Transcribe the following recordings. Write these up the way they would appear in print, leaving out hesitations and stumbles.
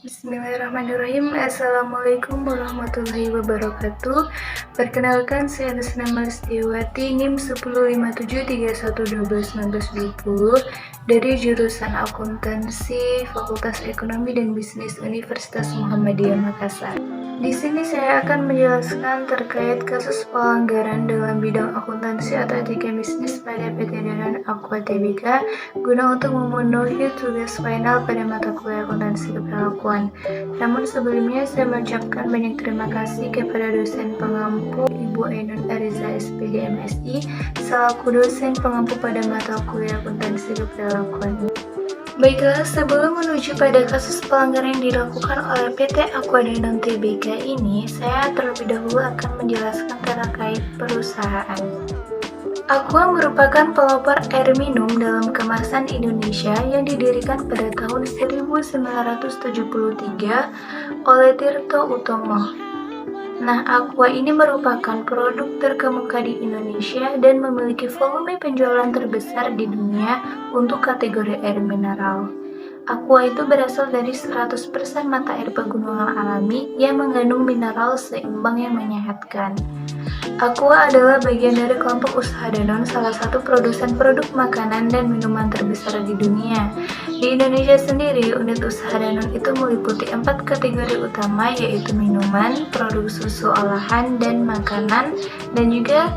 Bismillahirrahmanirrahim. Assalamualaikum warahmatullahi wabarakatuh. Perkenalkan, saya Rusna Listiawati, NIM 105731121920 dari jurusan Akuntansi Fakultas Ekonomi dan Bisnis Universitas Muhammadiyah Makassar. Di sini saya akan menjelaskan terkait kasus pelanggaran dalam bidang akuntansi atau etika bisnis pada PT Danon Aqua Tbk guna untuk memenuhi tugas final pada mata kuliah akuntansi keperlakuan. Namun sebelumnya saya mengucapkan banyak terima kasih kepada dosen pengampu Ibu Ainun Ariza SPD MSI selaku dosen pengampu pada mata kuliah akuntansi keperlakuan. Baiklah, sebelum menuju pada kasus pelanggaran yang dilakukan oleh PT Aqua Danon Tbk ini, saya terlebih dahulu akan menjelaskan terkait perusahaan. Aqua merupakan pelopor air minum dalam kemasan Indonesia yang didirikan pada tahun 1973 oleh Tirto Utomo. Nah, Aqua ini merupakan produk terkemuka di Indonesia dan memiliki volume penjualan terbesar di dunia untuk kategori air mineral. Aqua itu berasal dari 100% mata air pegunungan alami yang mengandung mineral seimbang yang menyehatkan. Aqua adalah bagian dari kelompok usaha Danon, salah satu produsen produk makanan dan minuman terbesar di dunia. Di Indonesia sendiri, unit usaha Danon itu meliputi 4 kategori utama, yaitu minuman, produk susu olahan, dan makanan, dan juga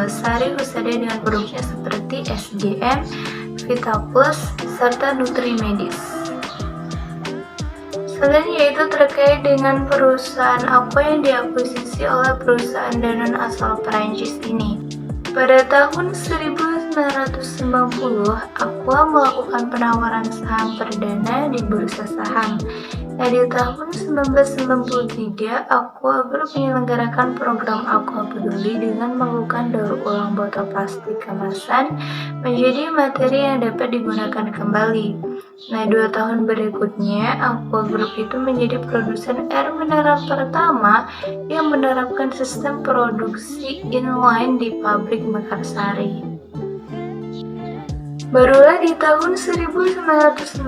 Sari Husada dengan produknya seperti SGM, Vitaplus, serta Nutrimedis. Selanjutnya yaitu terkait dengan perusahaan Aqua yang diakuisisi oleh perusahaan Danon asal Perancis ini. Pada tahun 1990, Aqua melakukan penawaran saham perdana di bursa saham. Nah, di tahun 1993, Aqua Group menyelenggarakan program Aqua Peduli dengan melakukan daur ulang botol plastik kemasan menjadi materi yang dapat digunakan kembali. Nah, 2 tahun berikutnya, Aqua Group itu menjadi produsen air mineral pertama yang menerapkan sistem produksi inline di pabrik Mekarsari. Barulah di tahun 1998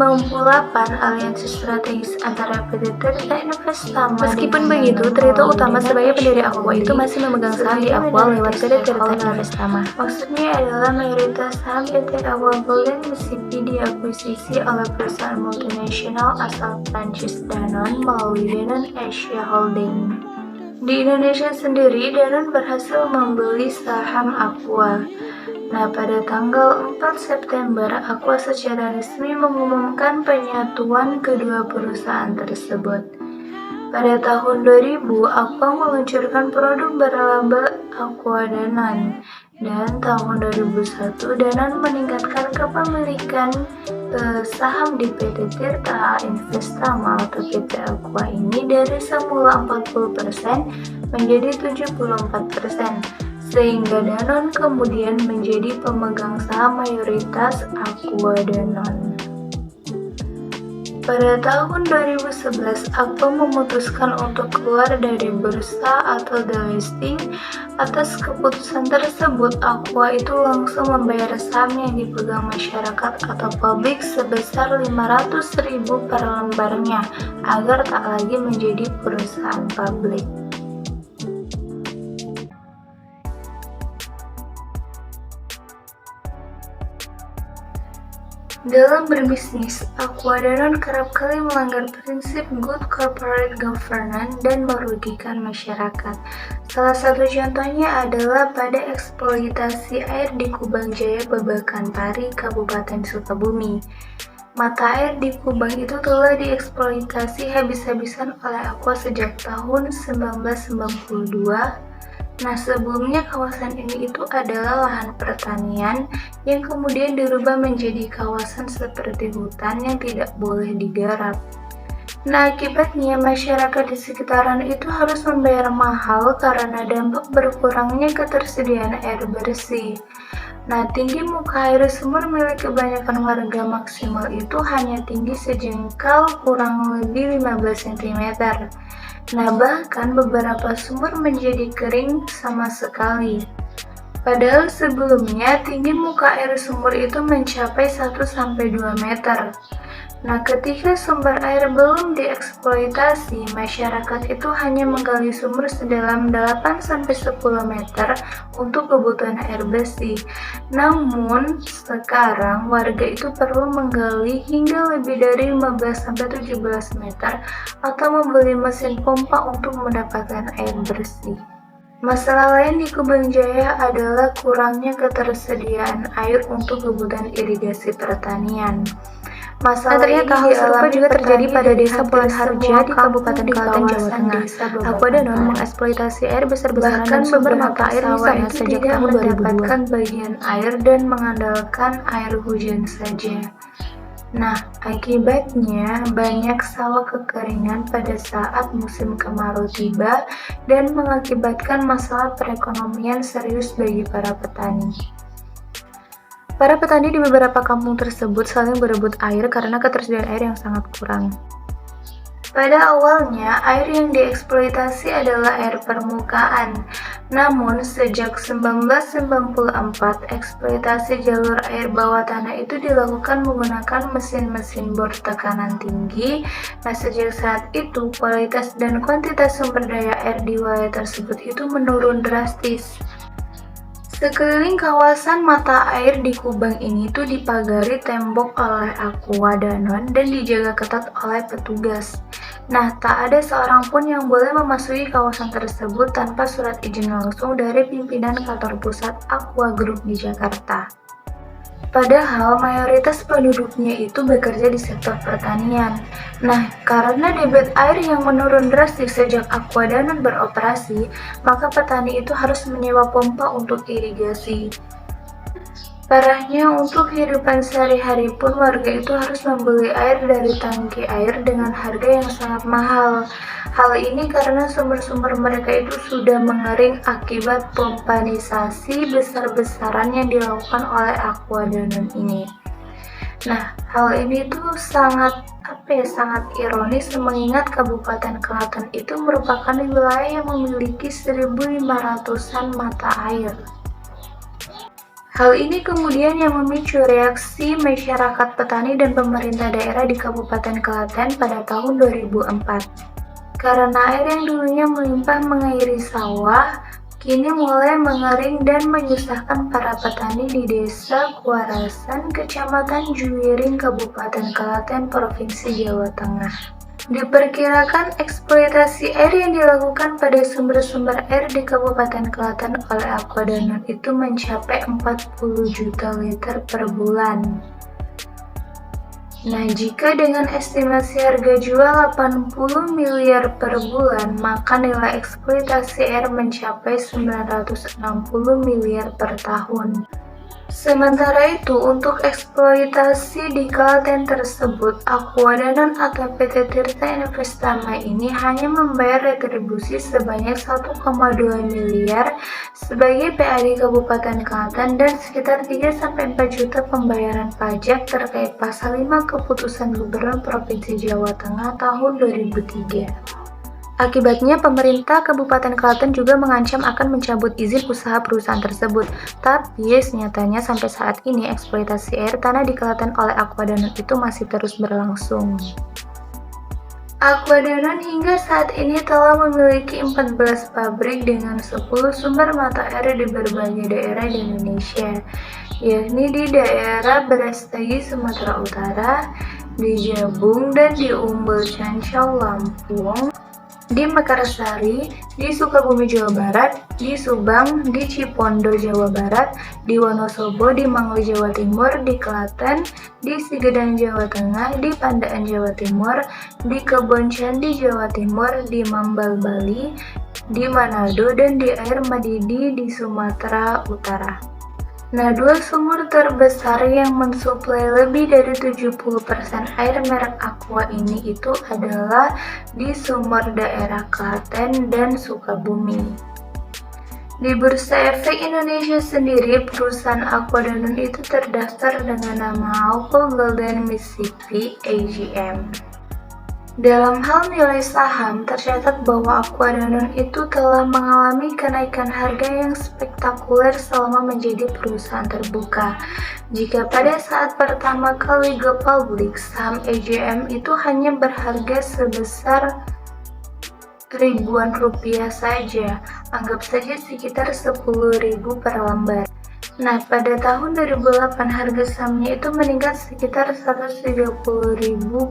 aliansi strategis antara PT Tirta Investama. Meskipun begitu, Tirta Utama sebagai pendiri Aqua itu masih memegang saham di Aqua lewat PT Tirta Investama. Maksudnya adalah mayoritas saham PT Aqua Golden Mississippi diakuisisi oleh perusahaan multinasional asal Prancis Danon melalui Danon Asia Holding. Di Indonesia sendiri, Danon berhasil membeli saham Aqua. Nah, pada tanggal 4 September, Aqua secara resmi mengumumkan penyatuan kedua perusahaan tersebut. Pada tahun 2000, Aqua meluncurkan produk berlabel Aqua Danon. Dan tahun 2001, Danon meningkatkan kepemilikan saham di PT Tirta Investama atau PT Aqua ini dari semula 40% menjadi 74%. Sehingga Danon kemudian menjadi pemegang saham mayoritas Aqua Danon. Pada tahun 2011, Aqua memutuskan untuk keluar dari bursa atau delisting. Atas keputusan tersebut, Aqua itu langsung membayar saham yang dipegang masyarakat atau publik sebesar 500.000 per lembarnya agar tak lagi menjadi perusahaan publik. Dalam berbisnis, Aqua Danon kerap kali melanggar prinsip good corporate governance dan merugikan masyarakat. Salah satu contohnya adalah pada eksploitasi air di Kubang Jaya Babakan Pari, Kabupaten Sukabumi. Mata air di Kubang itu telah dieksploitasi habis-habisan oleh Aqua sejak tahun 1992. Nah, sebelumnya kawasan ini itu adalah lahan pertanian yang kemudian dirubah menjadi kawasan seperti hutan yang tidak boleh digarap. Nah, akibatnya masyarakat di sekitaran itu harus membayar mahal karena dampak berkurangnya ketersediaan air bersih. Nah, tinggi muka air sumur milik kebanyakan warga maksimal itu hanya tinggi sejengkal kurang lebih 15 cm. Nah, bahkan beberapa sumur menjadi kering sama sekali. Padahal sebelumnya tinggi muka air sumur itu mencapai 1-2 meter. Nah, ketika sumber air belum dieksploitasi, masyarakat itu hanya menggali sumur sedalam 8-10 meter untuk kebutuhan air bersih. Namun, sekarang warga itu perlu menggali hingga lebih dari 15-17 meter atau membeli mesin pompa untuk mendapatkan air bersih. Masalah lain di Kubang Jaya adalah kurangnya ketersediaan air untuk kebutuhan irigasi pertanian. Masalah ternyata hal serupa juga terjadi pada desa Pulan Harja di Kabupaten Klaten, Jawa Tengah. Aqua Danone mengeksploitasi air besar-besaran dan sumber mata air di sana sejak tahun 2002. Mendapatkan bagian air dan mengandalkan air hujan saja. Nah, akibatnya banyak sawah kekeringan pada saat musim kemarau tiba dan mengakibatkan masalah perekonomian serius bagi para petani. Para petani di beberapa kampung tersebut saling berebut air karena ketersediaan air yang sangat kurang. Pada awalnya, air yang dieksploitasi adalah air permukaan. Namun, sejak 1994, eksploitasi jalur air bawah tanah itu dilakukan menggunakan mesin-mesin bor tekanan tinggi. Nah, sejak saat itu, kualitas dan kuantitas sumber daya air di wilayah tersebut itu menurun drastis. Sekeliling kawasan mata air di Kubang ini tuh dipagari tembok oleh Aqua Danone dan dijaga ketat oleh petugas. Nah, tak ada seorang pun yang boleh memasuki kawasan tersebut tanpa surat izin langsung dari pimpinan kantor pusat Aqua Group di Jakarta. Padahal mayoritas penduduknya itu bekerja di sektor pertanian. Nah, karena debit air yang menurun drastis sejak Aqua Danone beroperasi, maka petani itu harus menyewa pompa untuk irigasi. Parahnya, untuk kehidupan sehari-hari pun warga itu harus membeli air dari tangki air dengan harga yang sangat mahal. Hal ini karena sumber-sumber mereka itu sudah mengering akibat pompanisasi besar-besaran yang dilakukan oleh Aqua Danone ini. Nah, hal ini tuh sangat ironis mengingat Kabupaten Klaten itu merupakan wilayah yang memiliki 1.500-an mata air. Hal ini kemudian yang memicu reaksi masyarakat petani dan pemerintah daerah di Kabupaten Klaten pada tahun 2004. Karena air yang dulunya melimpah mengairi sawah, kini mulai mengering dan menyusahkan para petani di Desa Kuarasan, Kecamatan Juwiring, Kabupaten Klaten, Provinsi Jawa Tengah. Diperkirakan eksploitasi air yang dilakukan pada sumber-sumber air di Kabupaten Klaten oleh Aqua Danone itu mencapai 40 juta liter per bulan. Nah, jika dengan estimasi harga jual 80 miliar per bulan, maka nilai eksploitasi air mencapai 960 miliar per tahun. Sementara itu, untuk eksploitasi di Klaten tersebut, Aqua Danone atau PT Tirta Investama ini hanya membayar retribusi sebanyak 1,2 miliar sebagai PAD Kabupaten Klaten dan sekitar 3-4 juta pembayaran pajak terkait pasal 5 Keputusan Gubernur Provinsi Jawa Tengah tahun 2003. Akibatnya, pemerintah Kabupaten Klaten juga mengancam akan mencabut izin usaha perusahaan tersebut. Tapi, nyatanya sampai saat ini eksploitasi air tanah di Klaten oleh Aqua Danone itu masih terus berlangsung. Aqua Danone hingga saat ini telah memiliki 14 pabrik dengan 10 sumber mata air di berbagai daerah di Indonesia, yakni di daerah Brastagi, Sumatera Utara, di Jabung dan di Umbul Cancau, Lampung, di Mekarsari, di Sukabumi, Jawa Barat, di Subang, di Cipondo, Jawa Barat, di Wonosobo, di Mangli, Jawa Timur, di Klaten, di Sigedang, Jawa Tengah, di Pandaan, Jawa Timur, di Kebon Candi, Jawa Timur, di Mambal, Bali, di Manado, dan di Air Madidi di Sumatera Utara. Nah, dua sumur terbesar yang mensuplai lebih dari 70% air merek Aqua ini itu adalah di sumur daerah Klaten dan Sukabumi. Di Bursa Efek Indonesia sendiri, perusahaan Aqua Danone itu terdaftar dengan nama Alpha Golden Mississippi AGM. Dalam hal nilai saham, tercatat bahwa Aqua Danone itu telah mengalami kenaikan harga yang spektakuler selama menjadi perusahaan terbuka. Jika pada saat pertama kali go public, saham AJM itu hanya berharga sebesar ribuan rupiah saja, anggap saja sekitar 10.000 per lembar. Nah, pada tahun 2008 harga sahamnya itu meningkat sekitar 130.000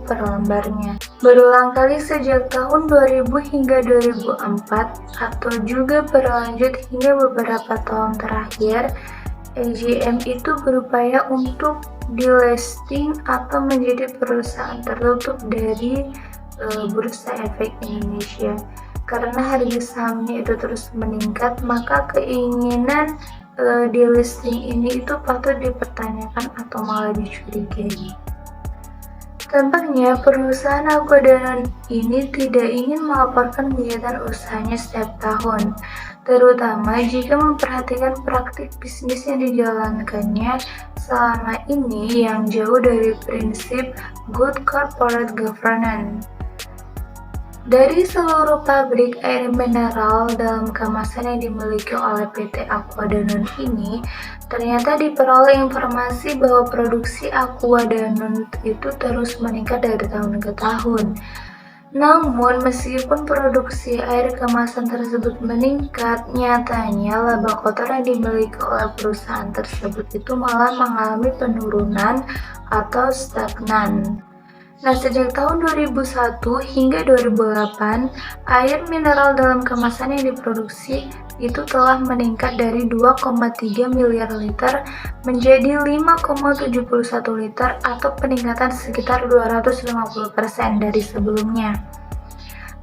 per lembarnya. Berulang kali sejak tahun 2000 hingga 2004 atau juga berlanjut hingga beberapa tahun terakhir, AGM itu berupaya untuk delisting atau menjadi perusahaan tertutup dari Bursa Efek Indonesia. Karena harga sahamnya itu terus meningkat, maka keinginan delisting ini itu patut dipertanyakan atau malah dicurigai. Tampaknya perusahaan Aqua Danone ini tidak ingin melaporkan kegiatan usahanya setiap tahun, terutama jika memperhatikan praktik bisnis yang dijalankannya selama ini yang jauh dari prinsip good corporate governance. Dari seluruh pabrik air mineral dalam kemasan yang dimiliki oleh PT Aqua Danone ini, ternyata diperoleh informasi bahwa produksi Aqua Danone itu terus meningkat dari tahun ke tahun. Namun, meskipun produksi air kemasan tersebut meningkat, nyatanya laba kotor yang dimiliki oleh perusahaan tersebut itu malah mengalami penurunan atau stagnan. Nah, sejak tahun 2001 hingga 2008, air mineral dalam kemasan yang diproduksi itu telah meningkat dari 2,3 miliar liter menjadi 5,71 liter atau peningkatan sekitar 250% dari sebelumnya.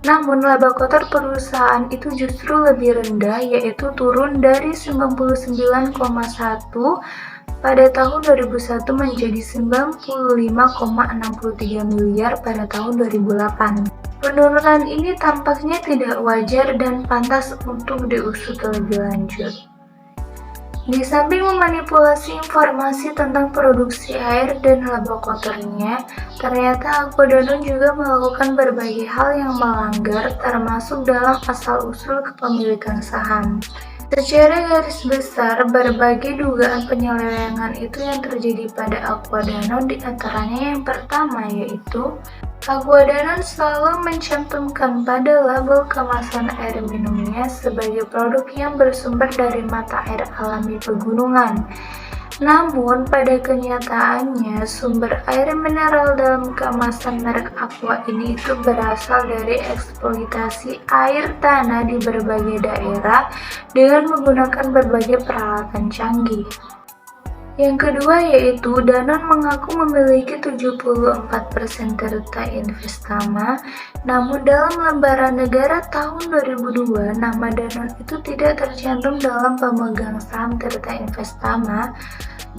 Namun, laba kotor perusahaan itu justru lebih rendah, yaitu turun dari 99,1 pada tahun 2001 menjadi 95,63 miliar pada tahun 2008. Penurunan ini tampaknya tidak wajar dan pantas untuk diusut lebih lanjut. Di samping memanipulasi informasi tentang produksi air dan laba kotornya, ternyata Aqua Danone juga melakukan berbagai hal yang melanggar, termasuk dalam asal-usul kepemilikan saham. Secara garis besar, berbagai dugaan penyelewengan itu yang terjadi pada Aqua Danone, diantaranya yang pertama yaitu Aqua Danone selalu mencantumkan pada label kemasan air minumnya sebagai produk yang bersumber dari mata air alami pegunungan. Namun, pada kenyataannya, sumber air mineral dalam kemasan merek Aqua ini itu berasal dari eksploitasi air tanah di berbagai daerah dengan menggunakan berbagai peralatan canggih. Yang kedua yaitu Danone mengaku memiliki 74% Tirta Investama, namun dalam lembaran negara tahun 2002 nama Danone itu tidak tercantum dalam pemegang saham Tirta Investama.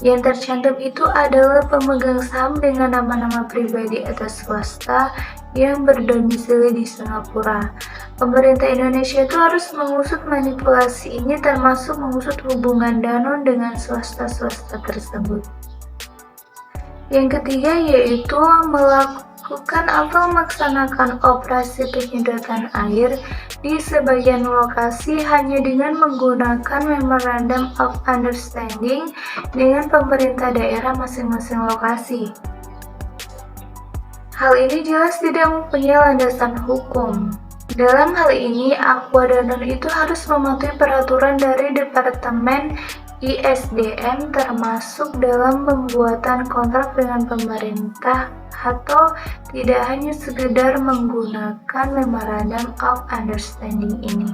Yang tercantum itu adalah pemegang saham dengan nama-nama pribadi atau swasta yang berdomisili di Singapura. Pemerintah Indonesia itu harus mengusut manipulasi ini, termasuk mengusut hubungan Danone dengan swasta-swasta tersebut. Yang ketiga yaitu melaksanakan operasi penyedotan air di sebagian lokasi hanya dengan menggunakan Memorandum of Understanding dengan pemerintah daerah masing-masing lokasi. Hal ini jelas tidak mempunyai landasan hukum. Dalam hal ini, Aqua Danone itu harus mematuhi peraturan dari Departemen ISDM termasuk dalam pembuatan kontrak dengan pemerintah atau tidak hanya sekedar menggunakan Memorandum of Understanding ini.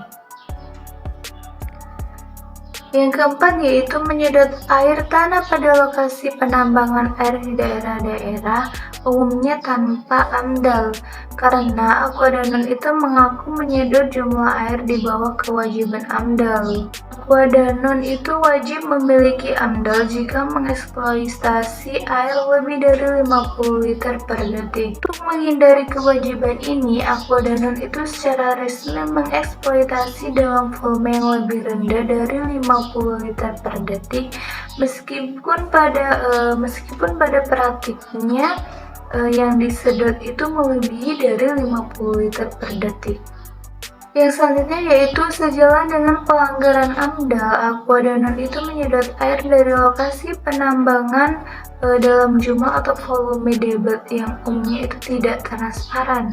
Yang keempat yaitu menyedot air tanah pada lokasi penambangan air di daerah-daerah umumnya tanpa AMDAL, karena Aqua Danone itu mengaku menyedot jumlah air di bawah kewajiban AMDAL. Aqua Danone itu wajib memiliki AMDAL jika mengeksploitasi air lebih dari 50 liter per detik. Untuk menghindari kewajiban ini, Aqua Danone itu secara resmi mengeksploitasi dalam volume yang lebih rendah dari 50 liter per detik, meskipun pada praktiknya yang disedot itu melebihi dari 50 liter per detik. Yang selanjutnya yaitu sejalan dengan pelanggaran AMDAL, Aqua Danone itu menyedot air dari lokasi penambangan dalam jumlah atau volume debit yang umumnya itu tidak transparan.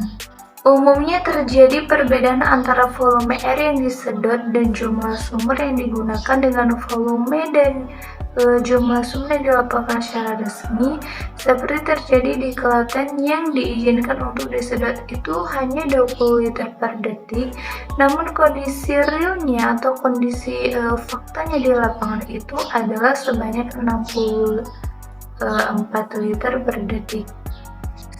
Umumnya terjadi perbedaan antara volume air yang disedot dan jumlah sumber yang digunakan dengan volume dan jumlah sumber yang dilaporkan secara resmi, seperti terjadi di Klaten yang diizinkan untuk disedot itu hanya 20 liter per detik, namun kondisi realnya atau kondisi faktanya di lapangan itu adalah sebanyak 64 liter per detik.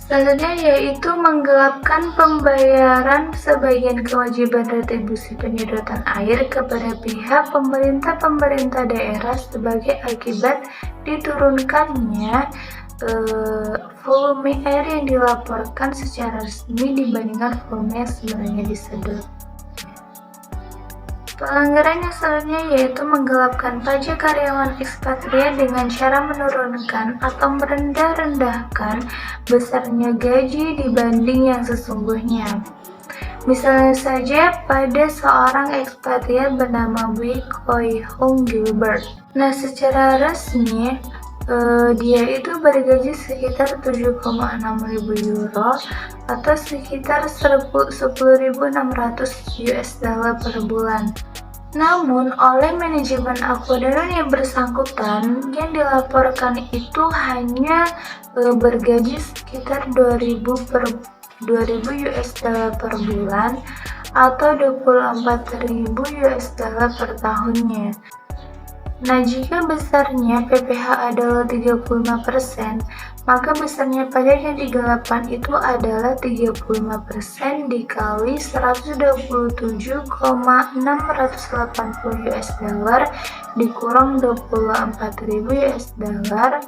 Selanjutnya yaitu menggelapkan pembayaran sebagian kewajiban retribusi penyedotan air kepada pihak pemerintah daerah sebagai akibat diturunkannya volume air yang dilaporkan secara resmi dibandingkan volume yang sebenarnya disedot. Pelanggaran yang selanjutnya yaitu menggelapkan pajak karyawan ekspatriat dengan cara menurunkan atau merendah-rendahkan besarnya gaji dibanding yang sesungguhnya. Misalnya saja pada seorang ekspatriat bernama Wei Koi Hong Gilbert. Nah, secara resmi dia itu bergaji sekitar 7,6 ribu euro atau sekitar 10.600 US dollar per bulan. Namun, oleh manajemen Aqua Danone yang bersangkutan, yang dilaporkan itu hanya bergaji sekitar 2.000 US dollar per bulan atau 24.000 US dollar per tahunnya. Nah, jika besarnya PPh adalah 35%, maka besarnya pajak yang digelapkan itu adalah 35% dikali 127,680 US dollar dikurang 24.000 US dollar,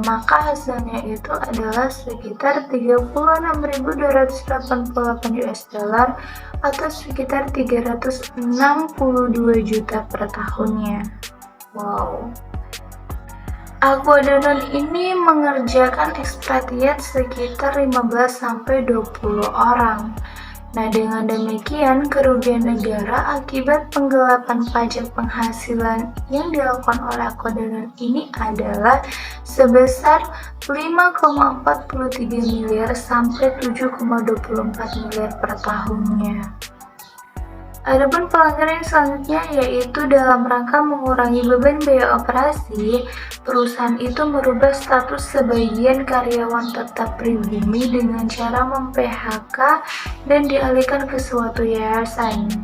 maka hasilnya itu adalah sekitar 36.288 US dollar atau sekitar 362 juta per tahunnya. Wow. Aqua Danone ini mengerjakan ekspatriat sekitar 15-20 orang. Nah, dengan demikian kerugian negara akibat penggelapan pajak penghasilan yang dilakukan oleh Aqua Danone ini adalah sebesar 5,43 miliar sampai 7,24 miliar per tahunnya. Adapun pelanggaran yang selanjutnya yaitu dalam rangka mengurangi beban biaya operasi, perusahaan itu merubah status sebagian karyawan tetap pribumi dengan cara mem-PHK dan dialihkan ke suatu yayasan.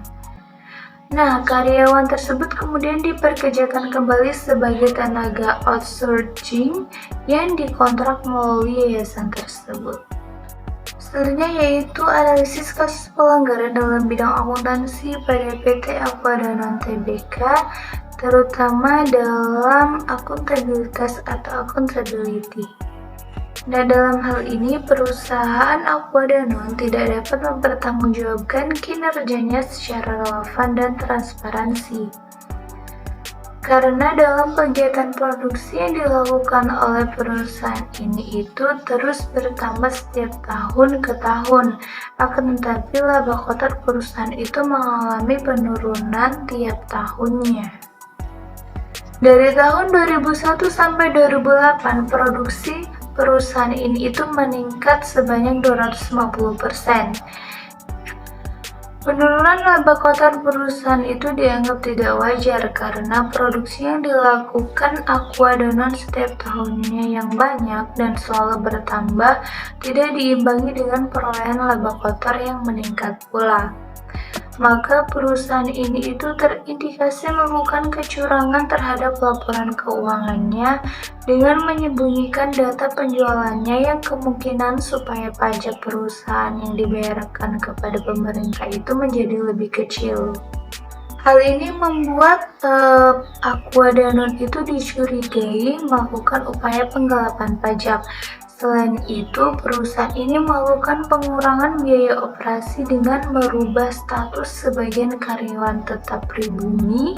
Nah, karyawan tersebut kemudian diperkerjakan kembali sebagai tenaga outsourcing yang dikontrak melalui yayasan tersebut. Selanjutnya yaitu analisis kasus pelanggaran dalam bidang akuntansi pada PT Aqua Danone Tbk, terutama dalam akuntabilitas atau accountability. Nah, dalam hal ini perusahaan Aqua Danone tidak dapat mempertanggungjawabkan kinerjanya secara relevan dan transparansi. Karena dalam kegiatan produksi yang dilakukan oleh perusahaan ini itu terus bertambah setiap tahun ke tahun, akan tetapi laba kotor perusahaan itu mengalami penurunan tiap tahunnya. Dari tahun 2001 sampai 2008, produksi perusahaan ini itu meningkat sebanyak 250%. Penurunan laba kotor perusahaan itu dianggap tidak wajar karena produksi yang dilakukan Aqua Danone setiap tahunnya yang banyak dan selalu bertambah tidak diimbangi dengan perolehan laba kotor yang meningkat pula. Maka perusahaan ini itu terindikasi melakukan kecurangan terhadap laporan keuangannya dengan menyembunyikan data penjualannya yang kemungkinan supaya pajak perusahaan yang dibayarkan kepada pemerintah itu menjadi lebih kecil. Hal ini membuat Aqua Danone itu dicurigai melakukan upaya penggelapan pajak. Selain itu, perusahaan ini melakukan pengurangan biaya operasi dengan merubah status sebagian karyawan tetap pribumi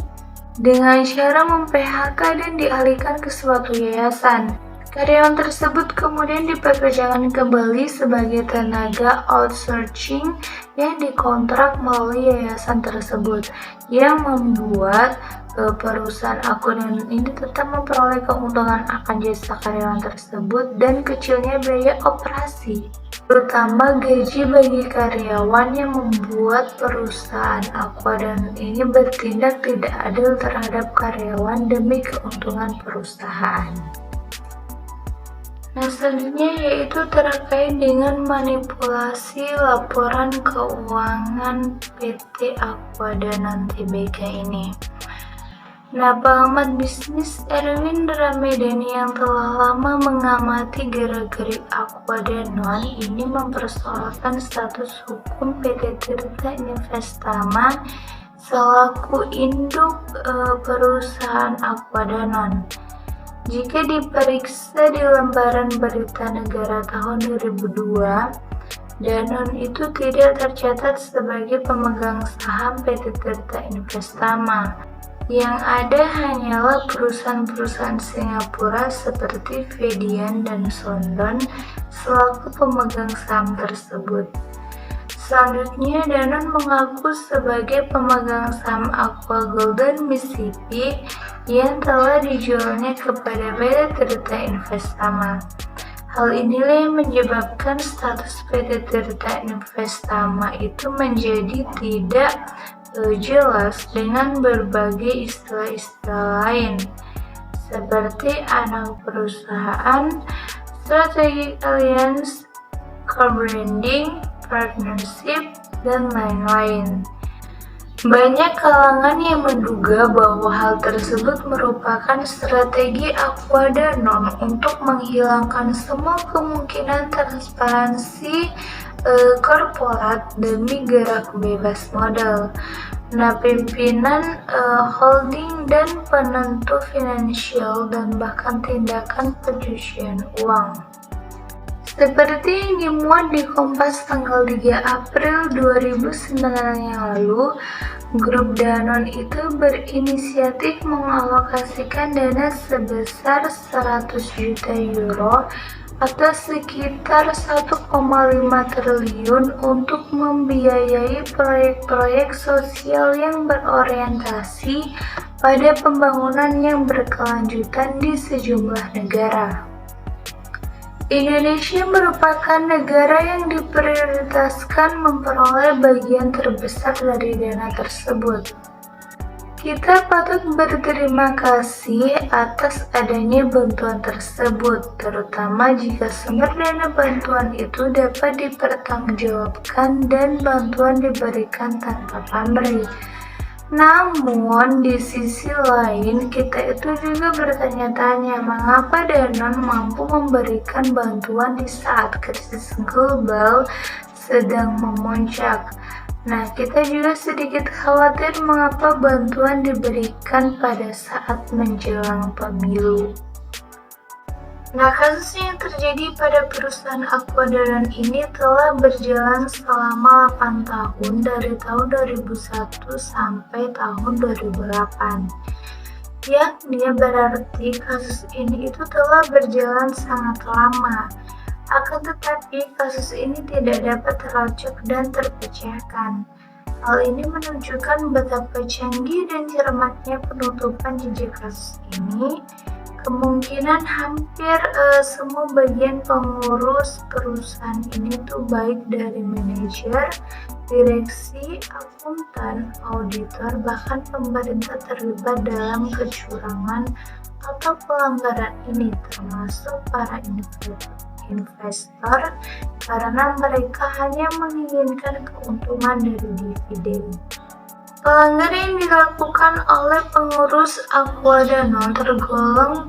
dengan cara mem-PHK dan dialihkan ke suatu yayasan. Karyawan tersebut kemudian dipekerjakan kembali sebagai tenaga outsourcing yang dikontrak melalui yayasan tersebut, yang membuat perusahaan akuntan ini tetap memperoleh keuntungan akan jasa karyawan tersebut dan kecilnya biaya operasi, terutama gaji bagi karyawan, yang membuat perusahaan akuntan ini bertindak tidak adil terhadap karyawan demi keuntungan perusahaan. Nah, selanjutnya yaitu terkait dengan manipulasi laporan keuangan PT Aquadanon Tbk ini. Nah, pengamat bisnis Erwin Ramedhani yang telah lama mengamati gerak-gerik Aquadanon ini mempersoalkan status hukum PT Tirta Investama selaku induk perusahaan Aquadanon. Jika diperiksa di lembaran berita negara tahun 2002, Danon itu tidak tercatat sebagai pemegang saham PT Tirta Investama. Yang ada hanyalah perusahaan-perusahaan Singapura seperti Vedian dan Sondon selaku pemegang saham tersebut. Selanjutnya, Danon mengaku sebagai pemegang saham Aqua Golden Mississippi yang telah dijualnya kepada PT Tirta Investama. Hal inilah yang menyebabkan status PT Tirta Investama itu menjadi tidak jelas dengan berbagai istilah-istilah lain seperti anak perusahaan, strategic alliance, co-branding, partnership, dan lain-lain. Banyak kalangan yang menduga bahwa hal tersebut merupakan strategi Aquadanon untuk menghilangkan semua kemungkinan transparansi korporat demi gerak bebas modal. Nah, pimpinan holding dan penentu finansial dan bahkan tindakan pencucian uang. Seperti yang dimuat di Kompas tanggal 3 April 2009 yang lalu, grup Danon itu berinisiatif mengalokasikan dana sebesar 100 juta euro atau sekitar 1,5 triliun untuk membiayai proyek-proyek sosial yang berorientasi pada pembangunan yang berkelanjutan di sejumlah negara. Indonesia merupakan negara yang diprioritaskan memperoleh bagian terbesar dari dana tersebut. Kita patut berterima kasih atas adanya bantuan tersebut, terutama jika sumber dana bantuan itu dapat dipertanggungjawabkan dan bantuan diberikan tanpa pamrih. Namun, di sisi lain, kita itu juga bertanya-tanya mengapa Danon mampu memberikan bantuan di saat krisis global sedang memuncak. Nah, kita juga sedikit khawatir mengapa bantuan diberikan pada saat menjelang pemilu. Nah, kasus yang terjadi pada perusahaan Aquadanon ini telah berjalan selama 8 tahun dari tahun 2001 sampai tahun 2008. Yakni berarti kasus ini itu telah berjalan sangat lama. Akan tetapi kasus ini tidak dapat terlacak dan terpecahkan. Hal ini menunjukkan betapa canggih dan cermatnya penutupan jejak kasus ini. Kemungkinan hampir semua bagian pengurus perusahaan ini tuh baik dari manajer, direksi, akuntan, auditor, bahkan pemerintah terlibat dalam kecurangan atau pelanggaran ini, termasuk para investor, karena mereka hanya menginginkan keuntungan dari dividen. Pelanggaran yang dilakukan oleh pengurus Aquadanon tergolong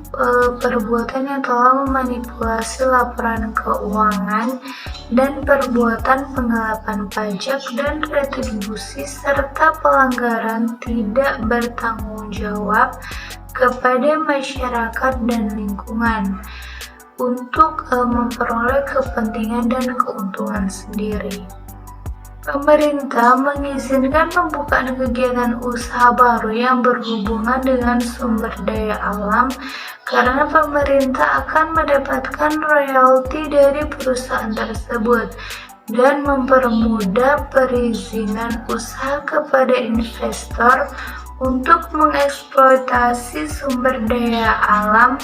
perbuatan yang telah memanipulasi laporan keuangan dan perbuatan penggelapan pajak dan retribusi serta pelanggaran tidak bertanggung jawab kepada masyarakat dan lingkungan untuk memperoleh kepentingan dan keuntungan sendiri. Pemerintah mengizinkan pembukaan kegiatan usaha baru yang berhubungan dengan sumber daya alam karena pemerintah akan mendapatkan royalti dari perusahaan tersebut dan mempermudah perizinan usaha kepada investor untuk mengeksploitasi sumber daya alam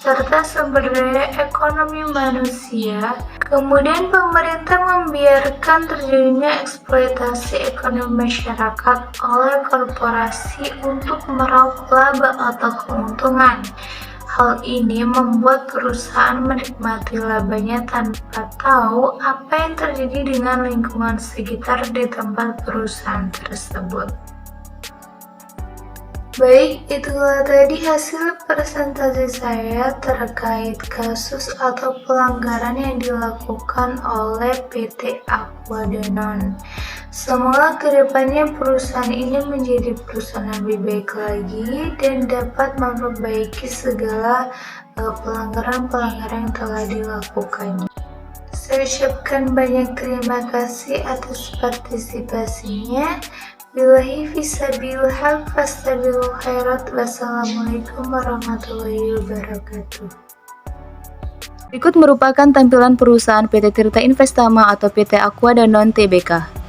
serta sumber daya ekonomi manusia. Kemudian pemerintah membiarkan terjadinya eksploitasi ekonomi masyarakat oleh korporasi untuk meraup laba atau keuntungan. Hal ini membuat perusahaan menikmati labanya tanpa tahu apa yang terjadi dengan lingkungan sekitar di tempat perusahaan tersebut. Baik, itulah tadi hasil presentasi saya terkait kasus atau pelanggaran yang dilakukan oleh PT Aqua Danone. Semoga kedepannya perusahaan ini menjadi perusahaan yang lebih baik lagi dan dapat memperbaiki segala pelanggaran-pelanggaran yang telah dilakukannya. Saya ucapkan banyak terima kasih atas partisipasinya. Billahi fissabil haq fastabilul khairat. Wassalamualaikum warahmatullahi wabarakatuh. Berikut merupakan tampilan perusahaan PT Tirta Investama atau PT Aqua Danone Tbk.